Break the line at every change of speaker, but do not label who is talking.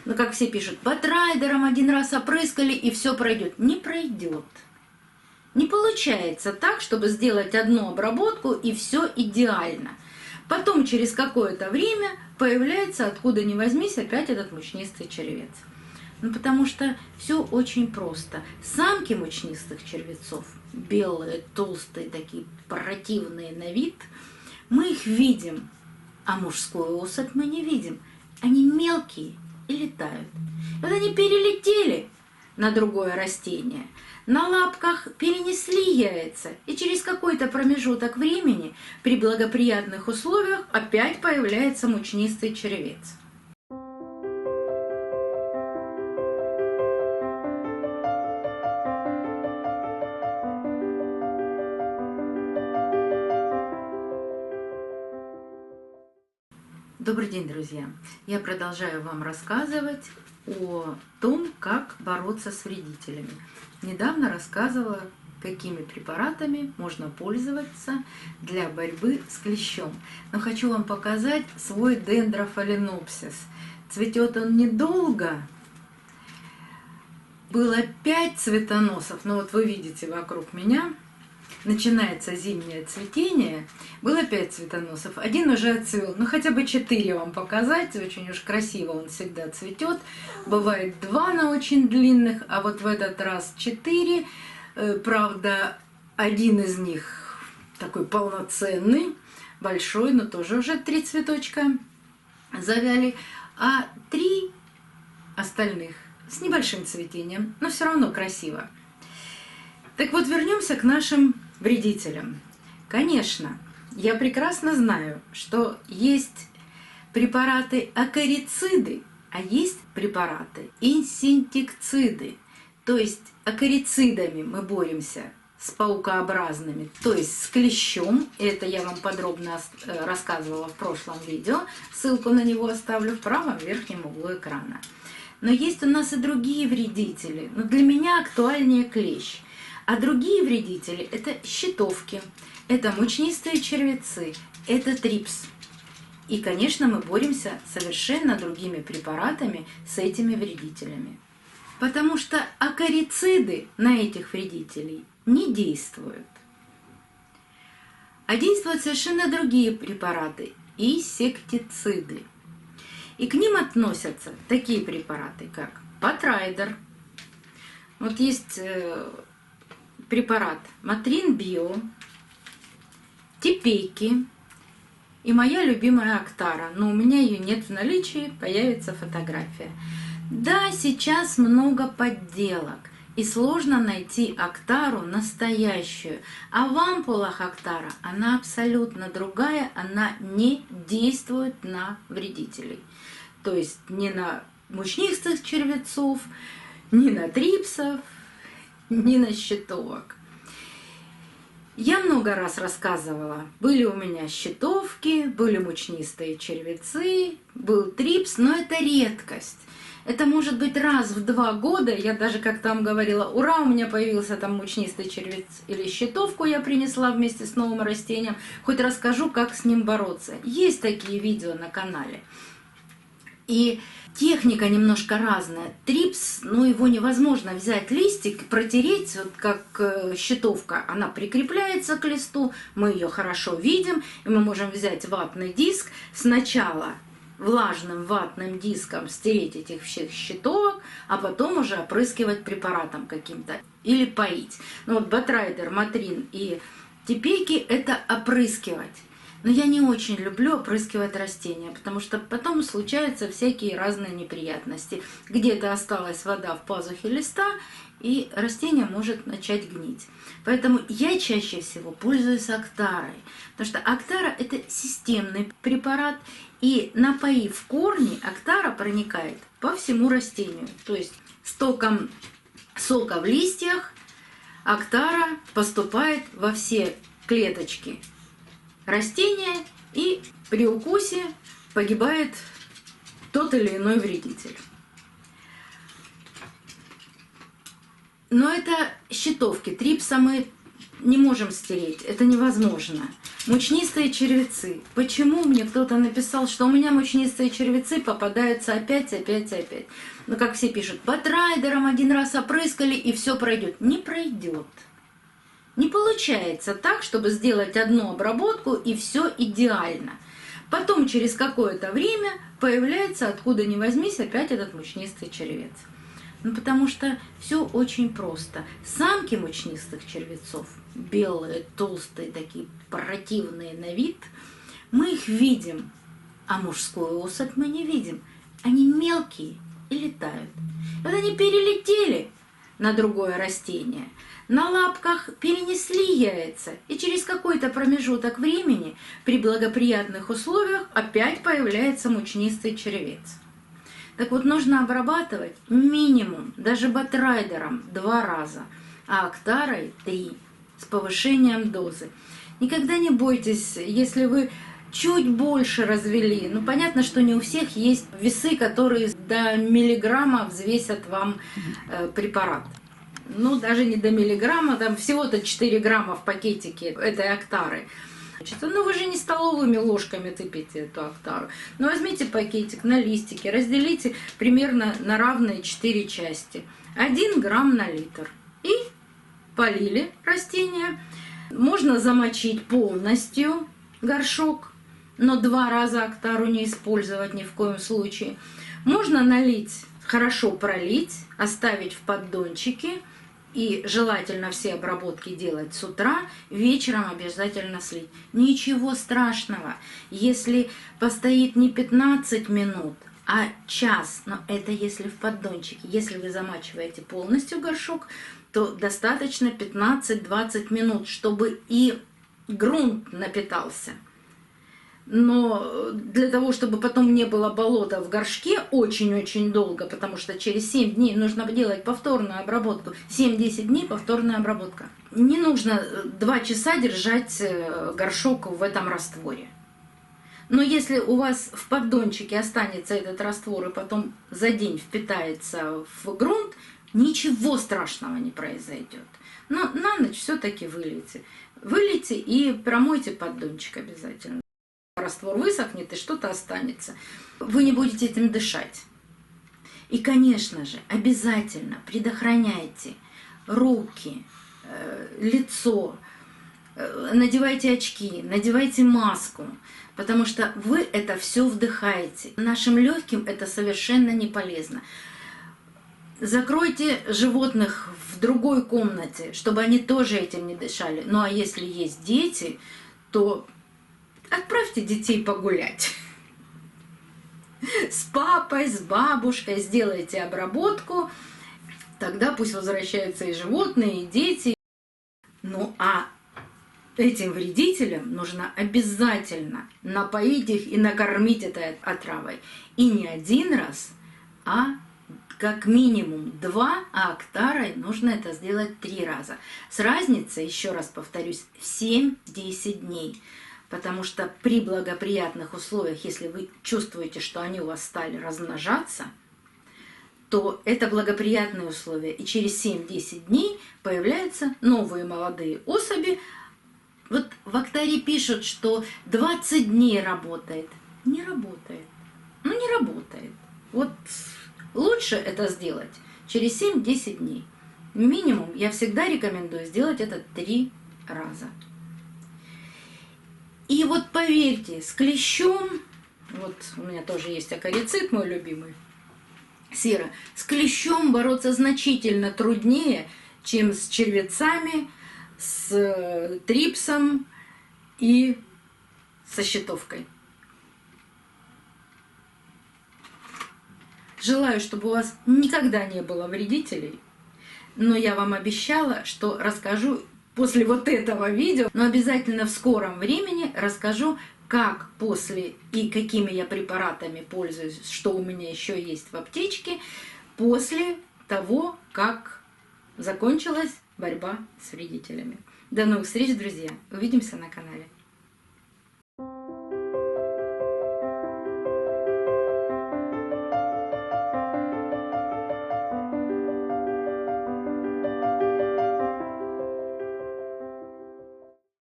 Ну, как все пишут, батрайдером один раз опрыскали и все пройдет. Не пройдет. Не получается так, чтобы сделать одну обработку и все идеально. Потом через какое-то время появляется, откуда ни возьмись, опять этот мучнистый червец. Ну, потому что все очень просто. Самки мучнистых червецов, белые, толстые, такие противные на вид, мы их видим, а мужскую особь мы не видим. Они мелкие и летают. Вот они перелетели на другое растение, на лапках перенесли яйца, и через какой-то промежуток времени при благоприятных условиях опять появляется мучнистый червец. Добрый день, друзья! Я продолжаю вам рассказывать о том, как бороться с вредителями. Недавно рассказывала, какими препаратами можно пользоваться для борьбы с клещом. Но хочу вам показать свой дендрофаленопсис. Цветет он недолго. Было 5 цветоносов, но вот вы видите вокруг меня. Начинается зимнее цветение, было 5 цветоносов, один уже отцвел, ну хотя бы 4 вам показать, очень уж красиво он всегда цветет, бывает 2 на очень длинных, а вот в этот раз 4, правда, один из них такой полноценный, большой, но тоже уже 3 цветочка завяли, а 3 остальных с небольшим цветением, но все равно красиво. Так вот, вернемся к нашим вредителям. Конечно, я прекрасно знаю, что есть препараты акарициды, а есть препараты инсектициды. То есть акарицидами мы боремся с паукообразными, то есть с клещом. Это я вам подробно рассказывала в прошлом видео. Ссылку на него оставлю в правом верхнем углу экрана. Но есть у нас и другие вредители. Но для меня актуальнее клещ. А другие вредители – это щитовки, это мучнистые червецы, это трипс. И, конечно, мы боремся совершенно другими препаратами с этими вредителями. Потому что акарициды на этих вредителей не действуют. А действуют совершенно другие препараты – инсектициды. И к ним относятся такие препараты, как батрайдер. Вот есть препарат Матрин Био, Типейки и моя любимая Актара. Но у меня ее нет в наличии, появится фотография. Да, сейчас много подделок, и сложно найти Актару настоящую. А в ампулах Актара она абсолютно другая, она не действует на вредителей. То есть ни на мучнистых червецов, ни на трипсов, ни на щитовок. Я много раз рассказывала, были у меня щитовки, были мучнистые червецы, был трипс, но это редкость. Это может быть раз в 2 года, я даже как там говорила, ура, у меня появился там мучнистый червец или щитовку я принесла вместе с новым растением, хоть расскажу, как с ним бороться. Есть такие видео на канале. И техника немножко разная. Трипс, ну его невозможно взять листик, протереть, вот как щитовка, она прикрепляется к листу, мы ее хорошо видим, и мы можем взять ватный диск, сначала влажным ватным диском стереть этих всех щитовок, а потом уже опрыскивать препаратом каким-то или поить. Ну вот батрайдер, матрин и типейки – это опрыскивать. Но я не очень люблю опрыскивать растения, потому что потом случаются всякие разные неприятности. Где-то осталась вода в пазухе листа, и растение может начать гнить. Поэтому я чаще всего пользуюсь Актарой, потому что Актара – это системный препарат, и напоив корни, Актара проникает по всему растению. То есть с током сока в листьях Актара поступает во все клеточки растения, и при укусе погибает тот или иной вредитель. Но это щитовки. Трипса мы не можем стереть, это невозможно. Мучнистые червецы. Почему мне кто-то написал, что у меня мучнистые червецы попадаются опять? Ну, как все пишут, батрайдером один раз опрыскали и все пройдет. Не пройдет. Не получается так, чтобы сделать одну обработку и все идеально. Потом через какое-то время появляется, откуда ни возьмись, опять этот мучнистый червец. Ну, потому что все очень просто. Самки мучнистых червецов, белые, толстые, такие противные на вид, мы их видим, а мужскую особь мы не видим. Они мелкие и летают. Вот они перелетели на другое растение, на лапках перенесли яйца, и через какой-то промежуток времени при благоприятных условиях опять появляется мучнистый червец. Так вот, нужно обрабатывать минимум, даже батрайдером 2 раза, а актарой 3, с повышением дозы. Никогда не бойтесь, если вы чуть больше развели. Ну, понятно, что не у всех есть весы, которые до миллиграмма взвесят вам препарат. Ну, даже не до миллиграмма, там всего-то 4 грамма в пакетике этой актары. Ну, вы же не столовыми ложками тыпите эту актару. Ну, возьмите пакетик на листике, разделите примерно на равные 4 части. 1 грамм на литр. И полили растение. Можно замочить полностью горшок, но 2 раза актару не использовать ни в коем случае. Можно налить, хорошо пролить, оставить в поддончике. И желательно все обработки делать с утра, вечером обязательно слить. Ничего страшного, если постоит не 15 минут, а час. Но это если в поддончике. Если вы замачиваете полностью горшок, то достаточно 15-20 минут, чтобы и грунт напитался. Но для того, чтобы потом не было болота в горшке очень-очень долго, потому что через 7 дней нужно делать повторную обработку. 7-10 дней повторная обработка. Не нужно 2 часа держать горшок в этом растворе. Но если у вас в поддончике останется этот раствор и потом за день впитается в грунт, ничего страшного не произойдет. Но на ночь все-таки вылейте. Вылейте и промойте поддончик обязательно. Раствор высохнет и что-то останется. Вы не будете этим дышать. И, конечно же, обязательно предохраняйте руки, лицо, надевайте очки, надевайте маску, потому что вы это все вдыхаете. Нашим легким это совершенно не полезно. Закройте животных в другой комнате, чтобы они тоже этим не дышали. Ну а если есть дети, то отправьте детей погулять. С папой, с бабушкой сделайте обработку. Тогда пусть возвращаются и животные, и дети. Ну а этим вредителям нужно обязательно напоить их и накормить этой отравой. И не 1 раз, а как минимум 2, а актарой нужно это сделать 3 раза. С разницей, еще раз повторюсь, в 7-10 дней. Потому что при благоприятных условиях, если вы чувствуете, что они у вас стали размножаться, то это благоприятные условия. И через 7-10 дней появляются новые молодые особи. Вот в актаре пишут, что 20 дней работает. Не работает. Ну, не работает. Вот лучше это сделать через 7-10 дней. Минимум я всегда рекомендую сделать это 3 раза. И вот поверьте, с клещом, вот у меня тоже есть акарицид, мой любимый, сера, с клещом бороться значительно труднее, чем с червецами, с трипсом и со щитовкой. Желаю, чтобы у вас никогда не было вредителей, но я вам обещала, что расскажу после вот этого видео, но обязательно в скором времени расскажу, как после и какими я препаратами пользуюсь, что у меня еще есть в аптечке, после того, как закончилась борьба с вредителями. До новых встреч, друзья! Увидимся на канале.